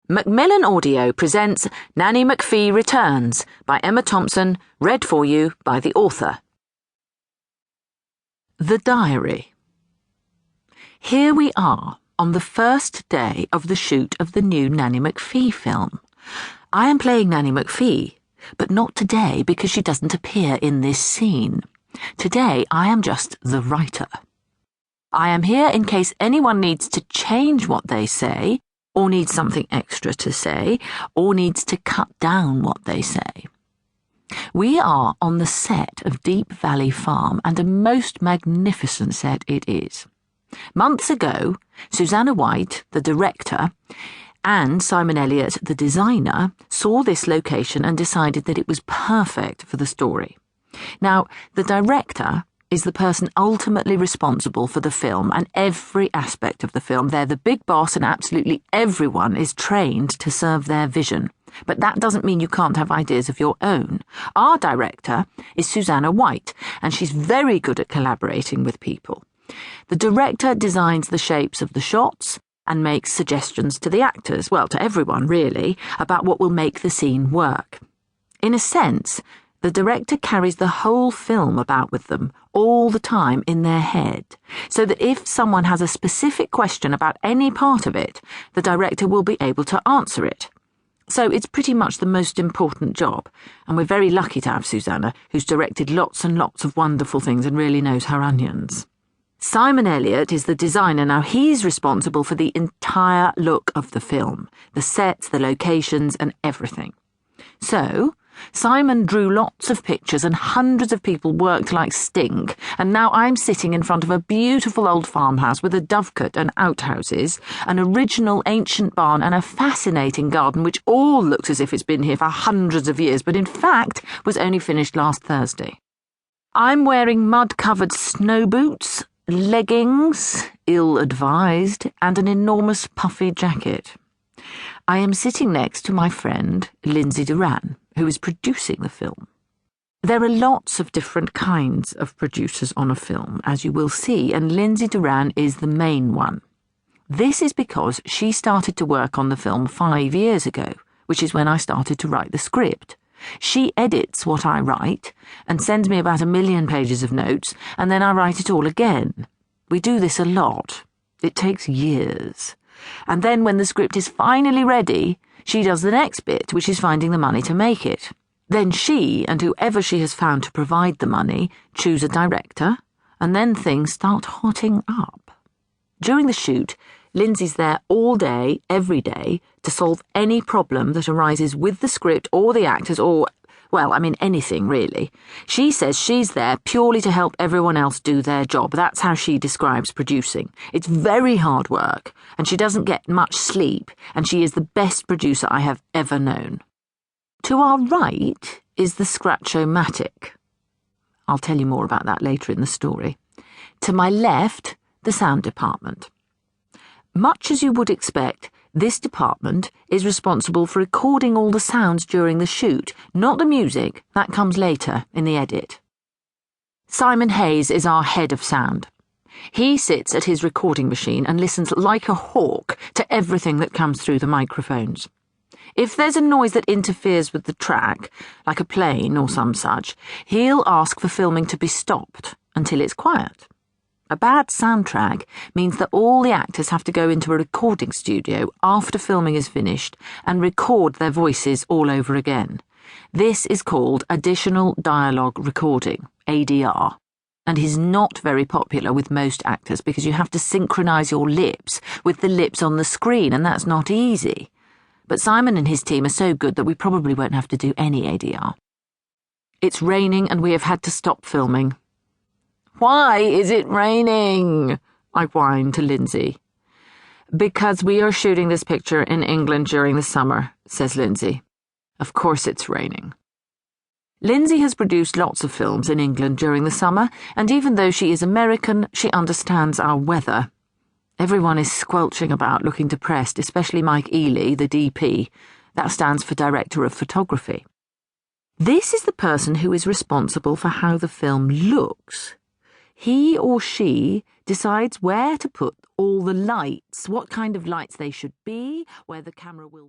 Macmillan Audio presents Nanny McPhee Returns by Emma Thompson, read for you by the author. The Diary. Here we are on the first day of the shoot of the new Nanny McPhee film. I am playing Nanny McPhee, but not today because she doesn't appear in this scene. Today I am just the writer. I am here in case anyone needs to change what they say, or needs something extra to say, or needs to cut down what they say. We are on the set of Deep Valley Farm, and a most magnificent set it is. Months ago, Susanna White, the director, and Simon Elliott, the designer, saw this location and decided that it was perfect for the story. Now, the director is the person ultimately responsible for the film and every aspect of the film. They're the big boss and absolutely everyone is trained to serve their vision. But that doesn't mean you can't have ideas of your own. Our director is Susanna White, and she's very good at collaborating with people. The director designs the shapes of the shots and makes suggestions to the actors, well, to everyone really, about what will make the scene work. In a sense, the director carries the whole film about with them all the time in their head, so that if someone has a specific question about any part of it, the director will be able to answer it. So it's pretty much the most important job, and we're very lucky to have Susanna, who's directed lots and lots of wonderful things and really knows her onions. Simon Elliott is the designer. Now he's responsible for the entire look of the film, the sets, the locations, and everything. So Simon drew lots of pictures and hundreds of people worked like stink, and now I'm sitting in front of a beautiful old farmhouse with a dovecote and outhouses, an original ancient barn and a fascinating garden which all looks as if it's been here for hundreds of years, but in fact was only finished last Thursday. I'm wearing mud-covered snow boots, leggings, ill-advised, and an enormous puffy jacket. I am sitting next to my friend Lindsay Duran, who is producing the film. There are lots of different kinds of producers on a film, as you will see, and Lindsay Duran is the main one. This is because she started to work on the film 5 years ago, which is when I started to write the script. She edits what I write and sends me about 1 million pages of notes, and then I write it all again. We do this a lot. It takes years. And then when the script is finally ready, she does the next bit, which is finding the money to make it. Then she, and whoever she has found to provide the money, choose a director, and then things start hotting up. During the shoot, Lindsay's there all day, every day, to solve any problem that arises with the script or the actors or, well, I mean anything really. She says she's there purely to help everyone else do their job. That's how she describes producing. It's very hard work, and she doesn't get much sleep, and she is the best producer I have ever known. To our right is the Scratch-O-Matic. I'll tell you more about that later in the story. To my left, the sound department. Much as you would expect, this department is responsible for recording all the sounds during the shoot, not the music. That comes later in the edit. Simon Hayes is our head of sound. He sits at his recording machine and listens like a hawk to everything that comes through the microphones. If there's a noise that interferes with the track, like a plane or some such, he'll ask for filming to be stopped until it's quiet. A bad soundtrack means that all the actors have to go into a recording studio after filming is finished and record their voices all over again. This is called additional dialogue recording, ADR, and is not very popular with most actors because you have to synchronize your lips with the lips on the screen, and that's not easy. But Simon and his team are so good that we probably won't have to do any ADR. It's raining and we have had to stop filming. "Why is it raining?" I whined to Lindsay. "Because we are shooting this picture in England during the summer," says Lindsay. Of course it's raining. Lindsay has produced lots of films in England during the summer, and even though she is American, she understands our weather. Everyone is squelching about, looking depressed, especially Mike Ely, the DP. That stands for Director of Photography. This is the person who is responsible for how the film looks. He or she decides where to put all the lights, what kind of lights they should be, where the camera will